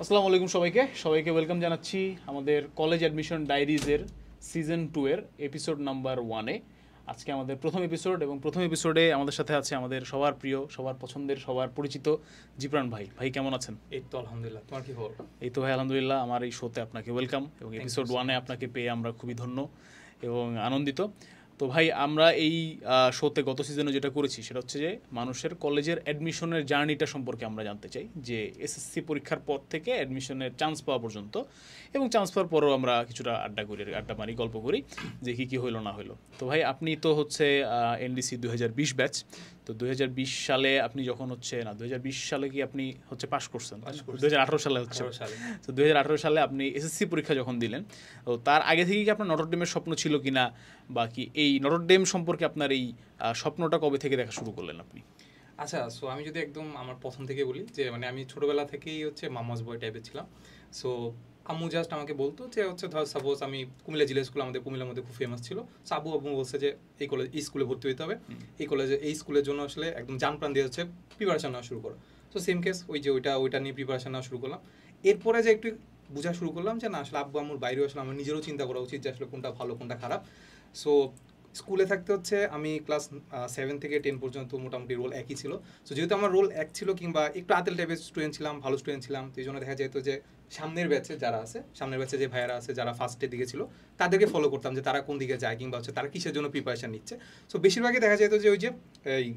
আসসালামু আলাইকুম সবাইকে সবাইকে ওয়েলকাম জানাচ্ছি আমাদের কলেজ অ্যাডমিশন ডায়েরিজের সিজন 2 এর এপিসোড নাম্বার 1-এ। আজকে আমাদের প্রথম এপিসোড এবং প্রথম এপিসোডে আমাদের সাথে আছে আমাদের সবার প্রিয়, সবার পছন্দের, সবার পরিচিত জিবরান ভাই। ভাই কেমন আছেন? এই তো আলহামদুলিল্লাহ, তোমার কি খবর? এই তো ভাই আলহামদুলিল্লাহ। আমার এই শোতে আপনাকে ওয়েলকাম এবং এপিসোড 1-এ আপনাকে পেয়ে আমরা খুবই ধন্য এবং আনন্দিত। তো ভাই, আমরা এই শোতে গত সিজনে যেটা করেছি সেটা হচ্ছে যে মানুষের কলেজের অ্যাডমিশনের জার্নিটা সম্পর্কে আমরা জানতে চাই, যে এসএসসি পরীক্ষার পর থেকে অ্যাডমিশনের চান্স পাওয়া পর্যন্ত, এবং চান্স পাওয়ার পরেও আমরা কিছুটা আড্ডা মারি, গল্প করি যে কী কী হইলো না হইলো। তো ভাই, আপনি তো হচ্ছে এনডিসি 2020 ব্যাচ। তো 2020 সালে আপনি যখন হচ্ছে 2020 সালে কি আপনি হচ্ছে পাস করছেন? 2018 সালে হচ্ছে। তো 2018 সালে আপনি এসএসসি পরীক্ষা যখন দিলেন, তো তার আগে থেকে কি আপনার নটরডেমের স্বপ্ন ছিল কিনা, বা কি এই নটরডেম সম্পর্কে আপনার এই স্বপ্নটা কবে থেকে দেখা শুরু করলেন আপনি? আচ্ছা, সো আমি যদি একদম আমার প্রথম থেকে বলি যে আমি ছোটবেলা থেকেই হচ্ছে মামাস বয় টাইপের ছিলাম। সো আম্মু জাস্ট আমাকে বলতো যে ধর সাপোজ আমি কুমিল্লা জিলা স্কুল, আমাদের কুমিল্লার মধ্যে খুব ফেমাস ছিল। সো আব্বু বলছে যে এই স্কুলে ভর্তি হতে হবে, এই স্কুলের জন্য আসলে একদম জান প্রাণ দিয়ে হচ্ছে প্রিপারেশন নেওয়া শুরু করো। সো সেম কেস, ওইটা নিয়ে প্রিপারেশন নেওয়া শুরু করলাম। এরপরে যে একটু বোঝা শুরু করলাম যে না, আসলে আব্বু আম্মুর বাইরেও আসলে আমার নিজেরও চিন্তা করা উচিত যে আসলে কোনটা ভালো কোনটা খারাপ। সো স্কুলে থাকতে হচ্ছে আমি ক্লাস 7 থেকে 10 পর্যন্ত মোটামুটি রোল একই ছিল। সো যেহেতু আমার রোল এক ছিল, কিংবা একটু আতেল টাইপের স্টুডেন্ট ছিলাম, ভালো স্টুডেন্ট ছিলাম, তো এই জন্য দেখা যেত যে সামনের ব্যাচে যে ভাইয়ারা আছে, যারা ফার্স্টের দিকে ছিল, তাদেরকে ফলো করতাম যে তারা কোন দিকে যায়, কিংবা হচ্ছে তারা কিসের জন্য প্রিপারেশন নিচ্ছে। সো বেশিরভাগই দেখা যেত যে ওই যে এই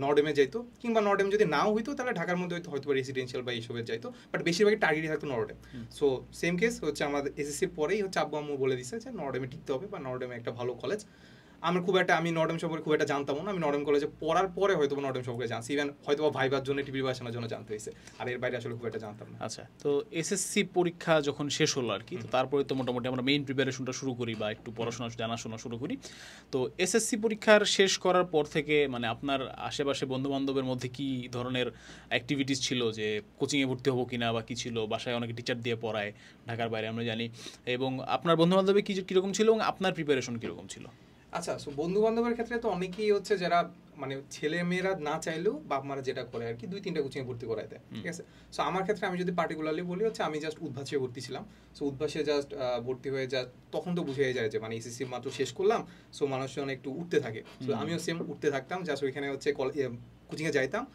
নর্ডেমে যাইতো, কিংবা নর্ডেম যদি নাও হইতো তাহলে ঢাকার মধ্যে হয়তো রেসিডেন্সিয়াল বা এইসবে যাইতো, বাট বেশিরভাগই টার্গেটই থাকতো নর্ডেম। সো সেম কেস হচ্ছে আমাদের এসএসসির পরেই হচ্ছে আব্বু আম্মু বলে দিচ্ছে যে নর্ডেমে টিকতে হবে, বা নর্ডেমে একটা ভালো কলেজ। আমি নর্ডেম সম্পর্কে খুব একটা জানতাম না। আমি নর্ডেম কলেজে পড়ার পরে হয়তো নর্ডেম সম্পর্কে জানছি, ইভেন হয়তো ভাইবার জন্য প্রিপারেশনের জন্য জানতে হয়েছে, আর এর বাইরে আসলে খুব একটা জানতাম না। আচ্ছা, তো এসএসসি পরীক্ষা যখন শেষ হলো আর কি, তো তারপরে তো মোটামুটি আমরা মেইন প্রিপারেশনটা শুরু করি বা একটু পড়াশোনা জানাশোনা শুরু করি। তো এসএসসি পরীক্ষার শেষ করার পর থেকে আপনার আশেপাশে বন্ধু বান্ধবের মধ্যে কি ধরনের অ্যাক্টিভিটিস ছিল, যে কোচিংয়ে ভর্তি হবো কিনা, বা কি ছিল, বাসায় অনেকে টিচার দিয়ে পড়ায় ঢাকার বাইরে আমরা জানি, এবং আপনার বন্ধু বান্ধবে কীরকম ছিল এবং আপনার প্রিপারেশন কীরকম ছিল? আচ্ছা, সো বন্ধু বান্ধবের ক্ষেত্রে তো অনেকেই হচ্ছে যারা ছেলে মেয়েরা না চাইলেও বাপ মারা যেটা করে আর কি, 2-3টা কোচিংয়ে ভর্তি করায় দেয়, ঠিক আছে। সো আমার ক্ষেত্রে আমি যদি পার্টিকুলারলি বলি হচ্ছে আমি জাস্ট উদ্ভাসে ভর্তি ছিলাম। সো উদ্ভাসে জাস্ট ভর্তি হয়ে তখন তো বুঝে যায় যে এসএসসি মাত্র শেষ করলাম, সো মানুষজন একটু উঠতে থাকে। সো আমিও সেম উঠতে থাকতাম, জাস্ট ওইখানে হচ্ছে কোচিংয়ে যাইতাম,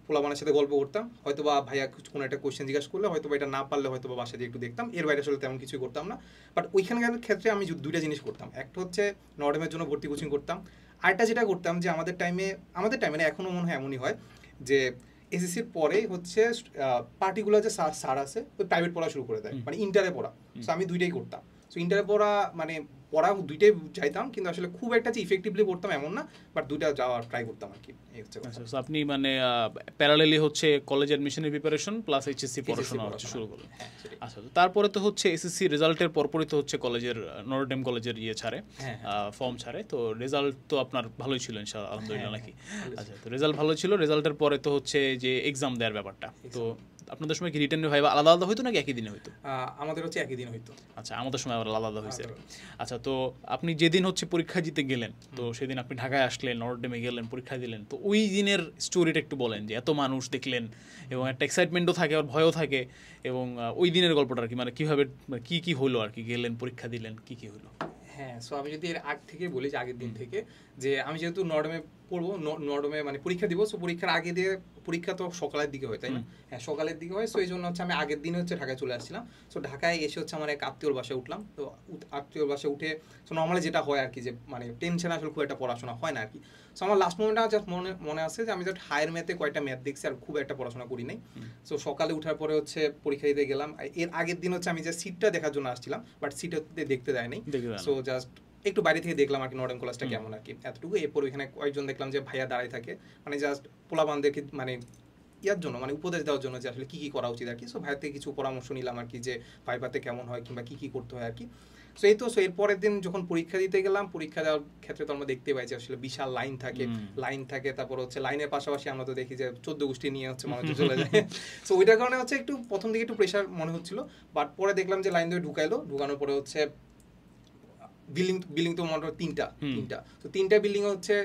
পোলাপানের সাথে গল্প করতাম, হয়তো বা ভাইয়া কোনো একটা কোয়েশ্চেন জিজ্ঞাসা করলে হয়তো বা এটা না পারলে হয়তো বা বাসায় একটু দেখতাম, এর বাইরে আসলে তেমন কিছুই করতাম না। বাট ওইখানকার ক্ষেত্রে আমি দুইটা জিনিস করতাম। একটা হচ্ছে নর্ডেমের জন্য ভর্তি কোচিং করতাম, আরেকটা যেটা করতাম যে আমাদের টাইমে না, এখনও মনে হয় এমনই হয় যে এসএসসির পরে হচ্ছে পার্টিকুলার যে স্যার আছে ওই প্রাইভেট পড়া শুরু করে দেয়, ইন্টারে পড়া। সো আমি দুইটাই করতাম। সো ইন্টারে পড়া পড়া দুইটাই চাইতাম, কিন্তু আসলে খুব একটা যে ইফেক্টিভলি পড়তাম এমন না, বাট দুইটা যাওয়ার ট্রাই করতাম আর কি। আচ্ছা, আপনি প্যারালেলি হচ্ছে কলেজ অ্যাডমিশনের প্রিপারেশন প্লাস এইচএসসি পড়াশোনা শুরু করলেন। আচ্ছা, তো তারপরে তো হচ্ছে এসএসসি রেজাল্টের পরপরই তো হচ্ছে কলেজের নটরডেম কলেজের ছাড়ে, ফর্ম ছাড়ে। তো রেজাল্ট তো আপনার ভালোই ছিল ইনশাআল্লাহ, আলহামদুলিল্লাহ নাকি? আচ্ছা, তো রেজাল্ট ভালো ছিল। রেজাল্টের পরে তো হচ্ছে যে এক্সাম দেওয়ার ব্যাপারটা, তো আপনাদের সময় কি রিটেন ভাইবা আলাদা আলাদা হইতো নাকি একই দিনে হইতো? আমাদের হচ্ছে একই দিন হইতো। আচ্ছা, আমাদের সময় আবার আলাদা হয়েছে। আচ্ছা, তো আপনি যেদিন হচ্ছে পরীক্ষা দিতে গেলেন, তো সেদিন আপনি ঢাকায় আসলেন, নটরডেমে গেলেন, পরীক্ষা দিলেন, তো ওই দিনের স্টোরিটা একটু বলেন, যে এত মানুষ দেখলেন এবং একটা এক্সাইটমেন্টও থাকে আর ভয়ও থাকে, এবং ওই দিনের গল্পটা আর কি, কীভাবে কি হলো আর কি, গেলেন পরীক্ষা দিলেন, কি হলো? হ্যাঁ, সো আমি যদি এর আগ থেকে বলি, যে আগের দিন থেকে, যে আমি যেহেতু নর্ডমে পড়বো, নর্ডমে পরীক্ষা দিব, সো পরীক্ষার আগে দিয়ে, পরীক্ষা তো সকালের দিকে হয় তাই না? হ্যাঁ, সকালের দিকে হয়। সো এই জন্য হচ্ছে আমি আগের দিনে হচ্ছে ঢাকায় চলে আসছিলাম। সো ঢাকায় এসে হচ্ছে আমার এক আত্মীয়র বাসায় উঠলাম। তো আত্মীয়র বাসায় উঠে সো নর্মালি যেটা হয় আর কি, যে টেনশন আসলে খুব একটা পড়াশোনা হয় না আর কি। সো আমার লাস্ট মোমেন্টটা জাস্ট মনে আছে যে আমি জাস্ট হায়ার ম্যাথে কয়েকটা ম্যাথ দেখছি, আর খুব একটা পড়াশোনা করি নাই। সো সকালে উঠার পরে হচ্ছে পরীক্ষা দিতে গেলাম। এর আগের দিন হচ্ছে আমি যে সিটটা দেখার জন্য আসছিলাম, বাট সিটে দেখতে দেয় নাই। সো জাস্ট একটু বাইরে থেকে দেখলাম আর কি নর্ডেম কলেজটা কেমন আর কি, এতটুকু। এরপর ওইখানে কয়েকজন দেখলাম যে ভাইয়া দাঁড়ায় থাকে, জাস্ট পোলাপানদেরকে ইয়ার জন্য উপদেশ দেওয়ার জন্য যে আসলে কি করা উচিত আর কি। সো ভাইয়ের থেকে কিছু পরামর্শ নিলাম আর কি, যে ভাইভাতে কেমন হয় কিংবা কি করতে হয় আর কি। সো এর পরের দিন যখন পরীক্ষা দিতে গেলাম, পরীক্ষা দেওয়ার ক্ষেত্রে তো আমরা দেখতে পাই যে আসলে বিশাল লাইন থাকে। তারপর হচ্ছে লাইনের পাশাপাশি আমরা তো দেখি যে 14 গোষ্ঠী নিয়ে হচ্ছে মানুষ চলে যায়। সো ওইটার কারণে হচ্ছে একটু প্রথম দিকে একটু প্রেশার মনে হচ্ছিল, বাট পরে দেখলাম যে লাইন ধরে ঢুকানোর পরে হচ্ছে বিল্ডিং তো মনে হয় তিনটা তো তিনটা বিল্ডিং হচ্ছে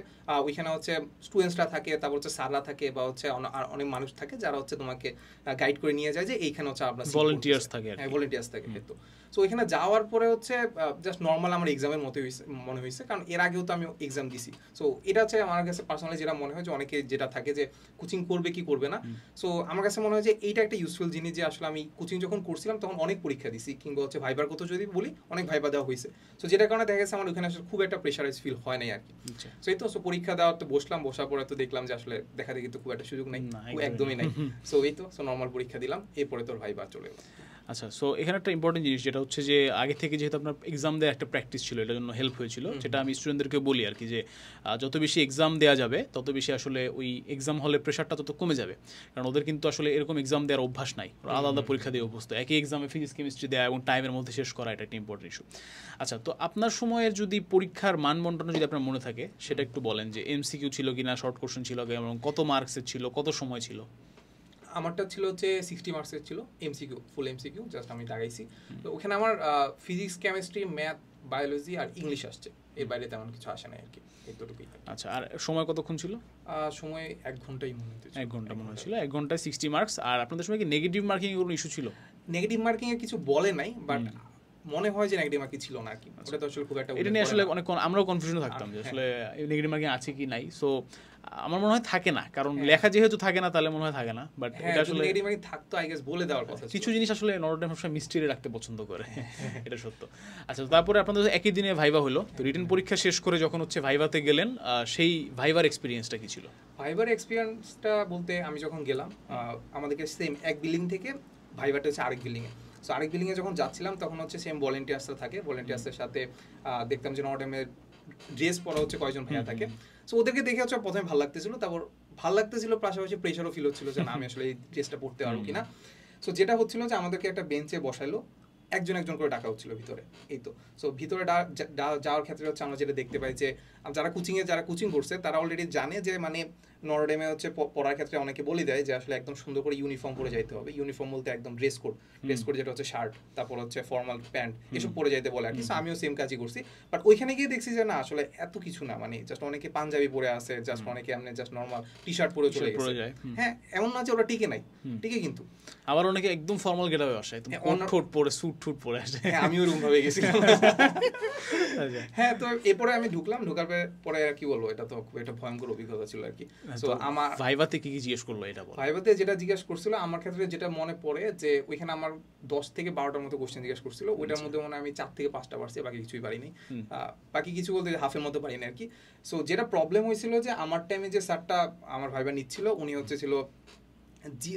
ওইখানে হচ্ছে স্টুডেন্টসরা থাকে, তারপর হচ্ছে স্যাররা থাকে, বা হচ্ছে অনেক মানুষ থাকে যারা হচ্ছে তোমাকে গাইড করে নিয়ে যায় যে এইখানে হচ্ছে আপনার ভলান্টিয়ার্স থাকে। হ্যাঁ, ভলান্টিয়ার্স থাকে। তো সো ওইখানে যাওয়ার পরে হচ্ছে জাস্ট নর্মাল আমার এক্সামের মতো মনে হয়েছে, কারণ এর আগেও তো আমি এক্সাম দিছি। সো এটা হচ্ছে আমার কাছে পার্সোনালি যেটা মনে হয় যে অনেকে যেটা থাকে যে কোচিং করবে কি করবে না, সো আমার কাছে মনে হয় যে এইটা একটা ইউজফুল জিনিস যে আসলে আমি কোচিং যখন করছিলাম তখন অনেক পরীক্ষা দিছি, কিংবা হচ্ছে ভাইবার কথা যদি বলি অনেক ভাইবা দেওয়া হয়েছে। সো যেটার কারণে দেখা গেছে আমার ওখানে আসলে খুব একটা প্রেশারাইজ ফিল হয় নাই আর কি। সো এই তো পরীক্ষা দেওয়ার তো বসার পরে তো দেখলাম যে আসলে দেখা দেখি তো খুব একটা সুযোগ নাই, একদমই নাই। সো এই তো নর্মাল পরীক্ষা দিলাম, এরপরে তোর ভাইবা চলে গেল। আচ্ছা, সো এখানে একটা ইম্পর্টেন্ট জিনিস যেটা হচ্ছে যে আগে থেকে যেহেতু আপনার এক্সাম দেওয়ার একটা প্র্যাকটিস ছিল, এটার জন্য হেল্প হয়েছিল, যেটা আমি স্টুডেন্টদেরকে বলি আর কি, যে যত বেশি এক্সাম দেওয়া যাবে তত বেশি আসলে ওই এক্সাম হলে প্রেশারটা তত কমে যাবে, কারণ ওদের কিন্তু আসলে এরকম এক্সাম দেওয়ার অভ্যাস নাই, আলাদা আলাদা পরীক্ষা দিয়ে অভ্যস্ত, একই এক্সামে ফিজিক্স কেমিস্ট্রি দেওয়া এবং টাইমের মধ্যে শেষ করা, এটা একটা ইম্পর্টেন্ট ইস্যু। আচ্ছা, তো আপনার সময়ের যদি পরীক্ষার মান বন্টন যদি আপনার মনে থাকে সেটা একটু বলেন, যে এমসিকিউ ছিল কিনা, শর্ট কোশ্চেন ছিল, এবং কত মার্কসের ছিল, কত সময় ছিল? আমারটা ছিল হচ্ছে 60 মার্কসের ছিল, এমসিকিউ, ফুল এমসিকিউ, জাস্ট আমি দাগাইছি। তো ওখানে আমার ফিজিক্স, কেমিস্ট্রি, ম্যাথ, বায়োলজি আর ইংলিশ আসছে, এর বাইরে তেমন কিছু আসে না আর কি, এতটুকুই। আচ্ছা, আর সময় কতক্ষণ ছিল? সময় 1 ঘন্টাই মনে হচ্ছে। 1 ঘন্টা মনে হচ্ছিল, 1 ঘন্টায় 60 মার্কস। আর আপনাদের সময় কি নেগেটিভ মার্কিং এর কোনো ইস্যু ছিল? নেগেটিভ মার্কিং এর কিছু বলে নাই, বাট মনে হয় যে নেগেটিভ মার্কিং ছিল না আর কি। ওটা তো আসলে খুব একটা, এটা নিয়ে আসলে অনেক আমরাও কনফিউশনে থাকতাম যে আসলে নেগেটিভ মার্কিং আছে কি নাই। সো আমার মনে হয় থাকে না, কারণ লেখা যেহেতু থাকে না তাহলে মনে হয় থাকে না, বাট এটা আসলে নেগেটিভ মার্কিং থাকতো আই গেস, বলে দেওয়ার কথা। কিছু জিনিস আসলে নর্ডেম সবসময় মিস্ট্রি রাখতে পছন্দ করে, এটা সত্য। আচ্ছা, তারপরে আপনাদের একই দিনে ভাইভা হলো, তো রিটেন পরীক্ষা শেষ করে যখন হচ্ছে ভাইভাতে গেলেন, সেই ভাইভার এক্সপিরিয়েন্সটা কি ছিল? ভাইভার এক্সপিরিয়েন্সটা বলতে আমি যখন গেলাম, আমাদেরকে সেম এক বিল্ডিং থেকে ভাইভাটা হচ্ছে আরেক বিল্ডিংয়ে। সো আরেক বিল্ডিংয়ে যখন যাচ্ছিলাম তখন হচ্ছে সেম ভলেন্টিয়ার্সরা থাকে, ভলেন্টিয়ার্সের সাথে দেখতাম যে নর্ডেমের ড্রেস পরা হচ্ছে কয়েকজন ভাইয়া থাকে। সো ওদেরকে দেখে হচ্ছে প্রথমে ভালো লাগতেছিল, তারপর ভালো লাগতেছিল, পাশাপাশি প্রেশারও ফিল হচ্ছিল যে না আমি আসলে এই ড্রেসটা পরতে পারবো কিনা। সো যেটা হচ্ছিল যে আমাদেরকে একটা বেঞ্চে বসাইলো, একজন একজন করে ডাকা হচ্ছিল ভিতরে। এই তো সো ভিতরে যাওয়ার ক্ষেত্রে হচ্ছে আমরা যেটা দেখতে পাই যে যারা কোচিং করছে তারা অলরেডি জানে যে মানে নরডেমে হচ্ছে পড়ার ক্ষেত্রে অনেকে বলে দেয় যে আসলে একদম সুন্দর করে ইউনিফর্ম পরে যাইতে হবে। ইউনিফর্ম বলতে একদম ড্রেস কোড যেটা হচ্ছে শার্ট, তারপর হচ্ছে ফর্মাল প্যান্ট, এসব পরে যাইতে বলে আর কি। আমিও সেম কাজই করছি, বাট ওইখানে গিয়ে দেখছি যে না আসলে এত কিছু না, মানে জাস্ট অনেকে পাঞ্জাবি পরে আছে, জাস্ট অনেকে এমনি জাস্ট নর্মাল টি শার্ট পরে চলে গেছে। হ্যাঁ, এমন না যে ওরা টিকে নাই, টিকে কিন্তু আবার অনেকে একদম ফর্মাল গেটআপে আসে, কোট পরে স্যুট টুট পরে আসে। হ্যাঁ, আমিও এরকম ভাবে গেছিলাম। হ্যাঁ, তো এরপরে আমি ঢোকার পরে কি বলবো, এটা তো খুব একটা ভয়ঙ্কর অভিজ্ঞতা ছিল আর কি। তো আমার ভাইভাতে কি জিজ্ঞেস করলো এটা বল? ভাইভাতে যেটা জিজ্ঞেস করছিল আমার ক্ষেত্রে যেটা মনে পড়ে যে ওইখানে আমার 10 থেকে 12টার মতো কোশ্চেন জিজ্ঞেস করছিল, ওইটার মধ্যে মনে আমি 4 থেকে 5টা পারছি, বাকি কিছুই পারিনি। বাকি কিছু বলতে হাফের মতো পারিনি আর কি। সো যেটা প্রবলেম হয়েছিল যে আমার টাইমে যে স্যারটা আমার ভাইভা নিচ্ছিল উনি হচ্ছে ছিল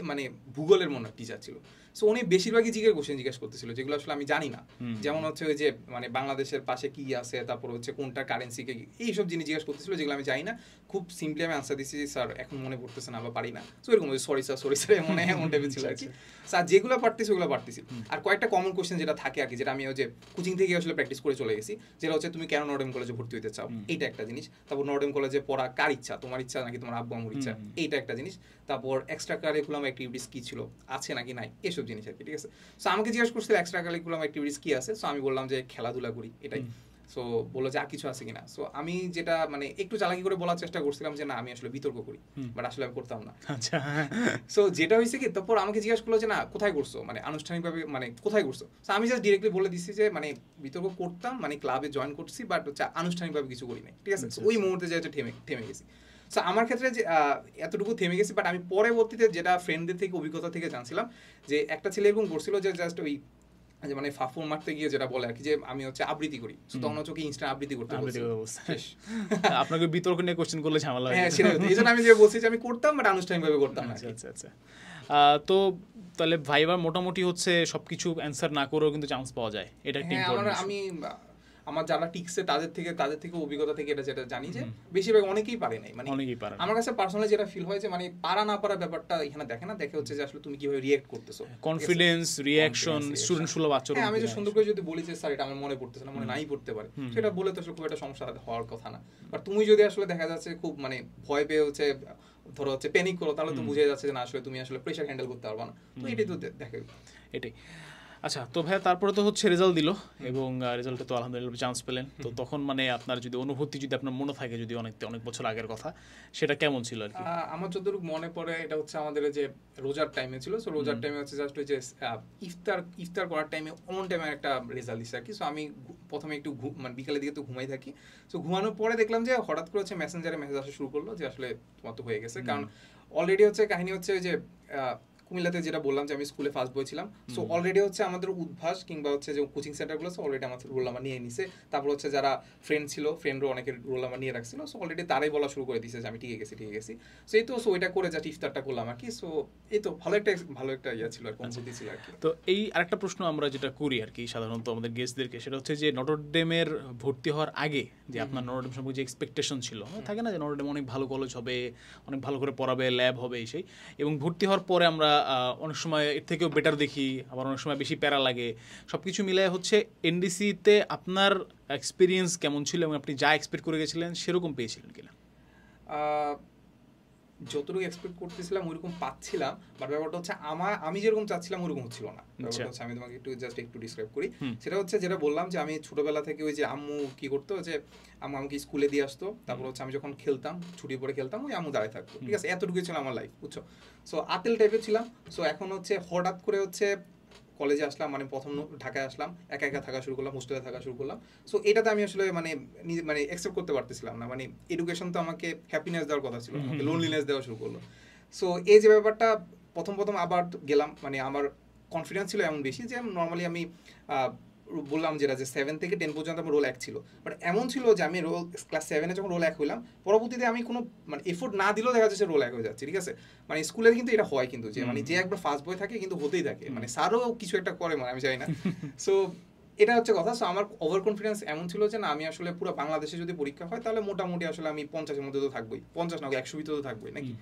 মানে ভূগোলের মনে টিচার ছিল। সো উনি বেশিরভাগই কোশ্চেন জিজ্ঞেস করতেছিল যেগুলো আসলে আমি জানি না, যেমন হচ্ছে ওই যে মানে বাংলাদেশের পাশে কি আছে, তারপর হচ্ছে কোনটা কারেন্সি, এইসব জিনিস জিজ্ঞেস করতেছিল যেগুলো আমি জানি না। খুব সিম্পলি আমি আনসার দিচ্ছি স্যার এখন মনে পড়তেছে না বা পারি না। সো এরকম সরি স্যার এমন টাইপের ছিল আর কি। স্যার যেগুলো পারতেছি ওগুলো পারতেছি। আর কয়েকটা কমন কোশ্চেন যেটা থাকে আর কি, যেটা আমি ওই যে কোচিং থেকে আসলে প্র্যাকটিস করে চলে গেছি, যেটা হচ্ছে তুমি কেন নর্ডেম কলেজে ভর্তি হতে চাও, এইটা একটা জিনিস। তারপর নর্ডেম কলেজে পড়া কার ইচ্ছা, তোমার ইচ্ছা নাকি তোমার আব্বু আম্মুর ইচ্ছা, এইটা একটা জিনিস। তারপর এক্সট্রা কারিকুলাম অ্যাক্টিভিটিস কি ছিল, আছে নাকি নাই, এসব জিনিস আর কি। ঠিক আছে, সো আমাকে জিজ্ঞেস করছিল এক্সট্রা কারিকুলাম অ্যাক্টিভিটিস কি আছে। সো আমি বললাম যে খেলাধুলা করি, এটাই। সো বললো যে আর কিছু আছে কিনা। সো আমি যেটা মানে একটু চালাকি করে বলার চেষ্টা করছিলাম যে না আমি আসলে বিতর্ক করি, বাট আসলে আমি করতাম না। আচ্ছা, সো যেটা হয়েছে কি, তারপর আমাকে জিজ্ঞেস করলো যে না কোথায় করছো, মানে আনুষ্ঠানিকভাবে মানে কোথায় করছো। সো আমি জাস্ট ডিরেক্টলি বলে দিচ্ছি যে মানে বিতর্ক করতাম, মানে ক্লাবে জয়েন করছি, বাট হচ্ছে আনুষ্ঠানিকভাবে কিছু করি নাই। ঠিক আছে, ওই মুহূর্তে যে থেমে গেছি। সো আমার ক্ষেত্রে যে এতটুকু থেমে গেছি, বাট আমি পরবর্তীতে যেটা ফ্রেন্ডদের থেকে অভিজ্ঞতা থেকে জানছিলাম যে একটা ছেলে এরকম করছিল যে জাস্ট ওই যে মানে ফাফুর মারতে গিয়ে যেটা বলে আর কি, যে আমি হচ্ছে আবৃত্তি করি, তখন হচ্ছে কি ইনস্ট্যান্ট আবৃত্তি করতে আপনাকে বিতর্ক নিয়ে কোশ্চেন করলে ঝামেলা হয়। হ্যাঁ, সেটা এইজন্য আমি যে বলছি যে আমি করতাম, বাট আনুষ্ঠানিকভাবে করতাম না। আচ্ছা আচ্ছা, তো তাহলে ভাইবার মোটামুটি হচ্ছে সবকিছু অ্যানসার না করেও কিন্তু চান্স পাওয়া যায়, এটা একটা ইম্পর্টেন্ট। আমি আমার যারা টিকছে তাদের থেকে অভিজ্ঞতা থেকে এটা যেটা জানি যে বেশিরভাগ অনেকেই পারে নাই, মানে অনেকেই পারে। আমার কাছে পার্সোনালি যেটা ফিল হয় যে মানে পারা না পারা ব্যাপারটা এখানে দেখে হচ্ছে যে আসলে তুমি কিভাবে রিঅ্যাক্ট করতেছো, কনফিডেন্স, রিঅ্যাকশন, স্টুডেন্ট সুলভ আচরণ। আমি যে সুন্দর করে যদি বলি যে স্যার এটা আমার মনে পড়তেছে না, মনে নাই পড়তে পারে, সেটা বলে তো আসলে খুব একটা সমস্যা হওয়ার কথা না। বাট তুমি যদি আসলে দেখা যাচ্ছে খুব মানে ভয় পেয়ে হচ্ছে ধরো হচ্ছে প্যানিক করো, তাহলে তো বুঝে যাচ্ছে যে না আসলে তুমি আসলে প্রেশার হ্যান্ডেল করতে পারবে না। তো এটাই তো দেখে, এটাই। আচ্ছা, তো ভাইয়া তারপরে তো হচ্ছে রেজাল্ট দিল এবং রেজাল্টে তো আলহামদুলিল্লাহ চান্স পেলেন। তো তখন মানে আপনার যদি অনুভূতি যদি আপনার মনে থাকে, যদি অনেক অনেক বছর আগের কথা, সেটা কেমন ছিল আর কি? আমার যতটুকু মনে পড়ে এটা হচ্ছে আমাদের যে রোজার টাইমে ছিল। সো রোজার টাইমে হচ্ছে জাস্ট ওই যে ইফতার করার টাইমে অন টাইমে একটা রেজাল্ট দিচ্ছে আর কি। সো আমি প্রথমে একটু মানে বিকালের দিকে তো ঘুমাই থাকি। সো ঘুমানোর পরে দেখলাম যে হঠাৎ করে হচ্ছে মেসেঞ্জারে মেসেজ আসা শুরু করলো যে আসলে তোমার তো হয়ে গেছে। কারণ অলরেডি হচ্ছে কাহিনী হচ্ছে যে কুমিল্লাতে যেটা বললাম যে আমি স্কুলে ফার্স্ট বয় ছিলাম। সো অলরেডি হচ্ছে আমাদের উদ্ভাস কিংবা হচ্ছে যে কোচিং সেন্টারগুলো আছে অলরেডি আমাদের রোল নাম্বার নিয়ে নিছে। তারপর হচ্ছে যারা ফ্রেন্ড ছিল, ফ্রেন্ডও অনেকের রোল নাম্বার নিয়ে রাখছিল। সো অলরেডি তারাই বলা শুরু করে দিয়েছে যে আমি ঠিক গেছি। সো এই তো সো এটা করে জাস্ট ইফতারটা করলাম আর কি। সো এই তো ভালো একটা ইয়া ছিল আর অনুভূতি ছিল আর কি। তো এই আরেকটা প্রশ্ন আমরা যেটা করি আর কি সাধারণত আমাদের গেস্টদেরকে, সেটা হচ্ছে যে নটর ডেমের ভর্তি হওয়ার আগে যে আপনার নটর ডেম সম্পর্কে যে এক্সপেকটেশন ছিল, থাকে না যে নটর ডেম অনেক ভালো কলেজ হবে, অনেক ভালো করে পড়াবে, ল্যাব হবে এই সেই, এবং ভর্তি হওয়ার পরে আমরা অনেক সময় এর থেকেও বেটার দেখি, আবার অনেক সময় বেশি প্যারা লাগে। সব কিছু মিলায় হচ্ছে এনডিসিতে আপনার এক্সপিরিয়েন্স কেমন ছিল এবং আপনি যা এক্সপেক্ট করে গেছিলেন সেরকম পেয়েছিলেন কিনা? যতটুকু এক্সপেক্ট করতেছিলাম ওইরকম পাচ্ছিলাম, বাট ব্যাপারটা হচ্ছে আমি যেরকম চাচ্ছিলাম ওইরকম হচ্ছিল না। ব্যাপারটা হচ্ছে আমি তোমাকে একটু ডিসক্রাইব করি। সেটা হচ্ছে যেটা বললাম যে আমি ছোটবেলা থেকে ওই যে আম্মু কি করতো, যে আম্মু আমাকে স্কুলে দিয়ে আসতো, তারপর হচ্ছে আমি যখন খেলতাম, ছুটির পরে খেলতাম, ওই আম্মু দাঁড়ায় থাকতো, ঠিক আছে, এতটুকুই ছিল আমার লাইফ, বুঝছো। সো আতেল টাইপের ছিলাম। সো এখন হচ্ছে হঠাৎ করে হচ্ছে কলেজে আসলাম, মানে প্রথম ঢাকায় আসলাম, একা একা থাকা শুরু করলাম, হোস্টেলে থাকা শুরু করলাম। সো এটাতে আমি আসলে মানে অ্যাকসেপ্ট করতে পারতেছিলাম না। মানে এডুকেশন তো আমাকে হ্যাপিনেস দেওয়ার কথা ছিল, আমাকে লোনলিনেস দেওয়া শুরু করলো। সো এই যে ব্যাপারটা প্রথম আবার গেলাম, মানে আমার কনফিডেন্স ছিল এমন বেশি যে নর্মালি আমি বললাম যেটা যে 7 থেকে 10 পর্যন্ত আমার রোল 1 ছিল। বাট এমন ছিল যে আমি ক্লাস 7-এ যখন রোল 1 হইলাম, পরবর্তীতে আমি কোনো মানে এফোর্ট না দিলেও দেখা যাচ্ছে রোল 1 হয়ে যাচ্ছে, ঠিক আছে। মানে স্কুলে কিন্তু এটা হয় কিন্তু, যে মানে যে একবার ফার্স্ট বয় থাকে কিন্তু হতেই থাকে, মানে স্যারও কিছু একটা করে, মানে আমি জানি না। সো এটা হচ্ছে কথা। সো আমার ওভার কনফিডেন্স এমন ছিল যে না, আমি আসলে পুরো বাংলাদেশে যদি পরীক্ষা হয় তাহলে মোটামুটি আসলে আমি 50-এর মধ্যে তো থাকবোই, 50 না 100 ভিতরে তো থাকবোই নাকি।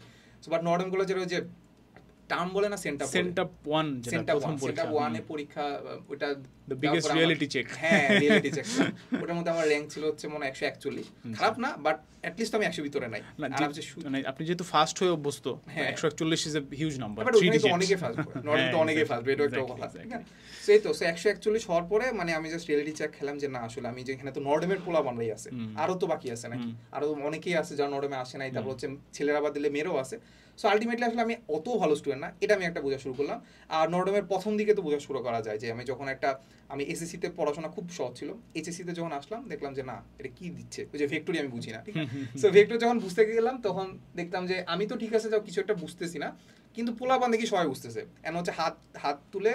সো বাট নর্ডেম কলেজের ওই যে টার্ম বলে না, সেন্টাপ 1 যেটা প্রথম পরীক্ষা, সেন্টাপ 1 এ পরীক্ষা, ওটা দ্য বিগেস্ট রিয়েলিটি চেক। হ্যাঁ, রিয়েলিটি চেক। ওটার মধ্যে আমার র‍্যাঙ্ক ছিল হচ্ছে মনে 141। খারাপ না, বাট এট লিস্ট আমি 100 ভিতরে নাই। আর মানে আপনি যেহেতু ফার্স্ট হয়ে অভ্যস্ত, 141 is a huge number. But ওখানে তো অনেকে ফার্স্ট হয়, নর্মালি তো অনেকে ফার্স্ট হয়, এটা একটা কথা, ঠিক আছে। সেই তো 141 হওয়ার পরে মানে আমি জাস্ট রিয়েলিটি চেক খেলাম যে না, আসলে আমি যেখানে তো নর্ডেমের পোলা বানাই আছে, আরো তো বাকি আছে নাকি, আরো অনেকেই আছে যারা নর্ডেমে আসে নাই, তারপর হচ্ছে ছেলেরা বাদ দিলে মেয়েরাও আছে। সো আলটিমেটলি আসলে আমি অত ভালো স্টুডেন্ট না, এটা আমি একটা বোঝা শুরু করলাম। আর নর্ডেমের প্রথম দিকে তো বোঝা শুরু করা যায় যে আমি যখন আমি এসএসসিতে পড়াশোনা খুব সহজ ছিল, এইচএসসিতে যখন আসলাম দেখলাম যে না, এটা কি দিচ্ছে, ওই যে ভেক্টরি আমি বুঝি না, ঠিক আছে। সো ভেক্টর যখন বুঝতে গেলাম তখন দেখতাম যে আমি তো ঠিক আছে যাও কিছু একটা বুঝতেছি না, কিন্তু পোলাপান দেখি সবাই বুঝতেছে। এমন হচ্ছে হাত তুলে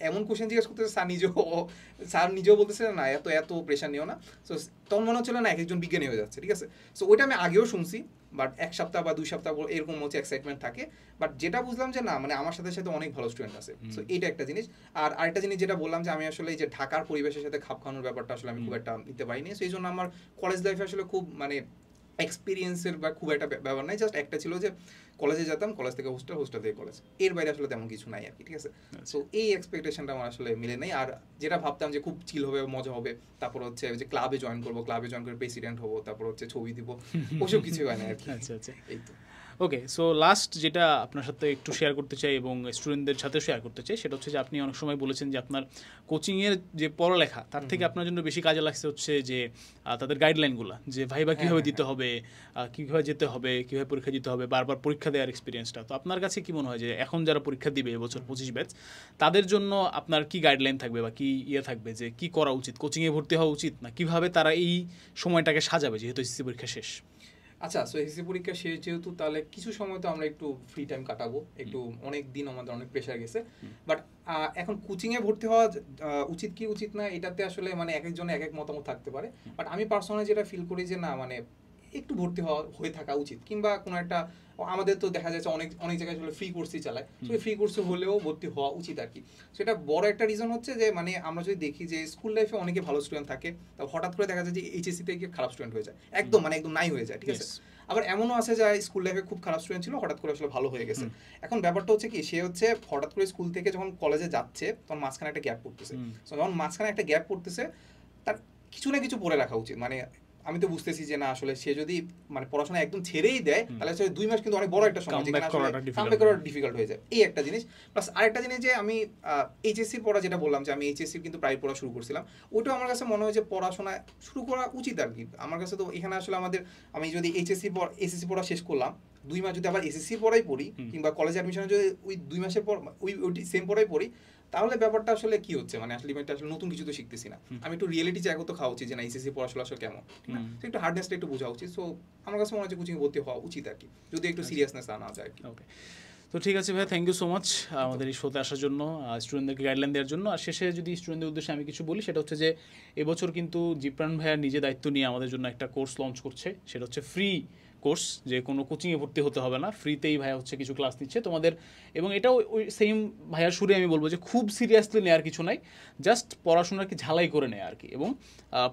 এমন কোশ্চেন জিজ্ঞেস করতেছে, স্যার নিজেও বলতেছে না এত প্রেশার নিও না। সো তখন মনে হচ্ছিল না এক একজন বিজ্ঞানী হয়ে যাচ্ছে, ঠিক আছে। সো ওইটা আমি আগেও শুনছি, বাট 1 সপ্তাহ বা 2 সপ্তাহ এরকম হচ্ছে এক্সাইটমেন্ট থাকে। বাট যেটা বুঝলাম যে না, মানে আমার সাথে অনেক ভালো স্টুডেন্ট আছে। সো এইটা একটা জিনিস। আর আরেকটা জিনিস যেটা বললাম যে আমি আসলে এই যে ঢাকার পরিবেশের সাথে খাপ খাওয়ানোর ব্যাপারটা আসলে আমি খুব একটা নিতে পারিনি। সো এই জন্য আমার কলেজ লাইফে আসলে খুব মানে এক্সপিরিয়েন্সের বা খুব একটা ব্যাপার নাই। জাস্ট একটা ছিল যে কলেজে যেতাম, কলেজ থেকে হোস্টেল থেকে কলেজ, এর বাইরে আসলে তেমন কিছু নাই আর কি, ঠিক আছে। সো এই এক্সপেকটেশনটা আমার আসলে মিলে নাই। আর যেটা ভাবতাম যে খুব চিল হবে, মজা হবে, তারপর হচ্ছে যে ক্লাবে জয়েন করে প্রেসিডেন্ট হবো, তারপর হচ্ছে ছবি দিব, ওসব কিছু হয় না আর কি। আচ্ছা, এই তো। ওকে, সো লাস্ট যেটা আপনার সাথে একটু শেয়ার করতে চাই এবং স্টুডেন্টদের সাথে শেয়ার করতে চাই, সেটা হচ্ছে যে আপনি অনেক সময় বলেছেন যে আপনার কোচিংয়ের যে পড়ালেখা, তার থেকে আপনার জন্য বেশি কাজে লাগছে হচ্ছে যে তাদের গাইডলাইনগুলো, যে ভাইবা কীভাবে দিতে হবে, কীভাবে যেতে হবে, কীভাবে পরীক্ষা দিতে হবে, বারবার পরীক্ষা দেওয়ার এক্সপিরিয়েন্সটা। তো আপনার কাছে কি মনে হয় যে এখন যারা পরীক্ষা দিবে এবছর 25 ব্যাচ, তাদের জন্য আপনার কি গাইডলাইন থাকবে বা কি থাকবে যে কি করা উচিত, কোচিংয়ে ভর্তি হওয়া উচিত না কিভাবে তারা এই সময়টাকে সাজাবে যেহেতু এসএসসি পরীক্ষা শেষ? আচ্ছা, সো এসএসসি পরীক্ষা শেষ যেহেতু, তাহলে কিছু সময় তো আমরা একটু ফ্রি টাইম কাটাবো, একটু অনেক দিন আমাদের অনেক প্রেশার গেছে। বাট এখন কোচিংয়ে ভর্তি হওয়া উচিত কি উচিত না, এটাতে আসলে মানে এক একজনের এক এক মতামত থাকতে পারে। বাট আমি পার্সোনালি যেটা ফিল করি যে না, মানে একটু ভর্তি হয়ে থাকা উচিত, কিংবা কোনো একটা, আমাদের তো দেখা যাচ্ছে অনেক জায়গায় আসলে ফ্রি কোর্সই চালায়, সেই ফ্রি কোর্সে হলেও ভর্তি হওয়া উচিত আর কি। সেটা বড় একটা রিজন হচ্ছে যে মানে আমরা যদি দেখি যে স্কুল লাইফে অনেকে ভালো স্টুডেন্ট থাকে, তা হঠাৎ করে দেখা যায় যে এইচএসসি থেকে খারাপ স্টুডেন্ট হয়ে যায়, একদম নাই হয়ে যায়, ঠিক আছে। আবার এমনও আছে যে স্কুল লাইফে খুব খারাপ স্টুডেন্ট ছিল, হঠাৎ করে আসলে ভালো হয়ে গেছে। এখন ব্যাপারটা হচ্ছে কি, সে হচ্ছে হঠাৎ করে স্কুল থেকে যখন কলেজে যাচ্ছে তখন মাঝখানে একটা গ্যাপ পড়তেছে। যখন মাঝখানে একটা গ্যাপ পড়তেছে, তার কিছু না কিছু পড়ে রাখা উচিত। মানে আমি তো বুঝতেছি যে না আসলে সে যদি মানে পড়াশোনা একদম ছেড়েই দেয় তাহলে আসলে 2 মাস কিন্তু অনেক বড় একটা সময়, যেখানে আসলে কামব্যাক করা ডিফিকাল্ট হয়ে যায়। এই একটা জিনিস। প্লাস আরেকটা জিনিস যে আমি এইচএসসি পড়া, যেটা বললাম যে আমি এইচএসসি কিন্তু প্রাইভেট পড়া শুরু করছিলাম, ওইটাও আমার কাছে মনে হয় যে পড়াশোনা শুরু করা উচিত আর কি। আমার কাছে তো এখানে আসলে আমি যদি এসএসসি পড়া শেষ করলাম, 2 মাস যদি আবার এসএসসি পড়াই পড়ি কিংবা কলেজ অ্যাডমিশনে যদি ওই 2 মাসের পর ওই সেম পড়াই পড়ি, তাহলে ব্যাপারটা আসলে কি হচ্ছে, মানে আসলে নতুন কিছু তো শিখতেছি না। আমি একটু রিয়েলিটি জায়গা তো খাওয়া উচিত যে না এসএসসি পড়াশোনা আসলে কেমন, একটু হার্ডনেসটা একটু বোঝা উচিত। সো আমার কাছে মনে হচ্ছে কোচিং ভর্তি হওয়া উচিত আর কি, যদি একটু সিরিয়াসনেস আনা যায় আর কি। ওকে, তো ঠিক আছে ভাই, থ্যাংক ইউ সো মাচ আমাদের এই শোতে আসার জন্য, স্টুডেন্টদেরকে গাইডলাইন দেওয়ার জন্য। আর শেষে যদি স্টুডেন্টদের উদ্দেশ্যে আমি কিছু বলি, সেটা হচ্ছে যে এবছর কিন্তু জিপ্রান ভাইয়া নিজে দায়িত্ব নিয়ে আমাদের জন্য একটা কোর্স লঞ্চ করছে, সেটা হচ্ছে ফ্রি কোর্স, যে কোনো কোচিংয়ে ভর্তি হতে হবে না, ফ্রিতেই ভাইয়া হচ্ছে কিছু ক্লাস নিচ্ছে তোমাদের। এবং এটাও ওই সেম ভাইয়ার সুরে আমি বলবো যে খুব সিরিয়াসলি নেওয়ার কিছু নাই, জাস্ট পড়াশোনাকে ঝালাই করে নেয় আর কি, এবং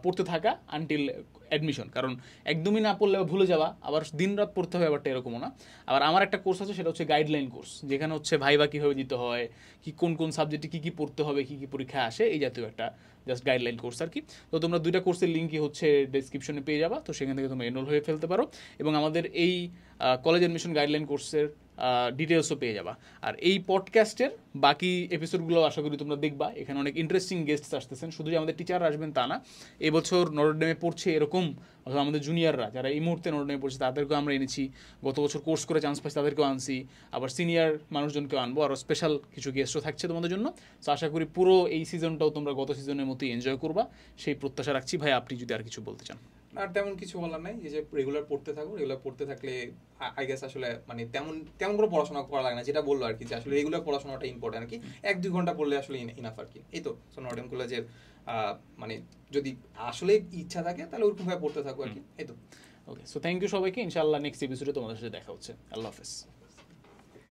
পড়তে থাকা আনটিল অ্যাডমিশন। কারণ একদমই না পড়লে ভুলে যাওয়া, আবার দিন রাত পড়তে হবে ব্যাপারটা এরকমও না। আবার আমার একটা কোর্স আছে, সেটা হচ্ছে গাইডলাইন কোর্স, যেখানে হচ্ছে ভাইবা কীভাবে দিতে হয়, কি কোন কোন সাবজেক্টে কী কী পড়তে হবে, কী কী পরীক্ষা আসে, এই জাতীয় একটা জাস্ট গাইডলাইন কোর্স আর কি। তো তোমরা 2টা কোর্সের লিঙ্কই হচ্ছে ডেসক্রিপশনে পেয়ে যাবা, তো সেখান থেকে তোমরা এনরোল হয়ে ফেলতে পারো। এবং আমাদের এই কলেজ অ্যাডমিশন গাইডলাইন কোর্সের ডিটেলসও পেয়ে যাবা। আর এই পডকাস্টের বাকি এপিসোডগুলো আশা করি তোমরা দেখবা, এখানে অনেক ইন্টারেস্টিং গেস্টস আসতেছেন, শুধু যে আমাদের টিচার আসবেন তা না, এবছর নটরডেমে পড়ছে এরকম অথবা আমাদের জুনিয়ররা যারা এই মুহূর্তে নটরডেমে পড়ছে তাদেরকেও আমরা এনেছি, গত বছর কোর্স করে চান্স পাইছি তাদেরকেও আনছি, আবার সিনিয়র মানুষজনকেও আনবো, আরও স্পেশাল কিছু গেস্টও থাকছে তোমাদের জন্য। তো আশা করি পুরো এই সিজনটাও তোমরা গত সিজনের মতোই এনজয় করবা, সেই প্রত্যাশা রাখছি। ভাই আপনি যদি আর কিছু বলতে চান। আর তেমন কিছু বলার নাই, এই যে রেগুলার পড়তে থাকো, রেগুলার পড়তে থাকলে আই গেস আসলে মানে তেমন করে পড়াশোনা করা লাগে না, যেটা বললো আর কি, যে আসলে রেগুলার পড়াশোনাটা ইম্পর্টেন্ট আর কি, 1-2 ঘন্টা পড়লে আসলে ইনাফ আর কি। এই তো নটরডেম কলেজের মানে যদি আসলে ইচ্ছা থাকে তাহলে ওরকমভাবে পড়তে থাকো আর কি। এই তো ওকে, সো থ্যাংক ইউ সবাইকে, ইনশাআল্লাহ নেক্সট এপিসোডে তোমাদের সাথে দেখা হচ্ছে। আল্লাহ হাফেজ।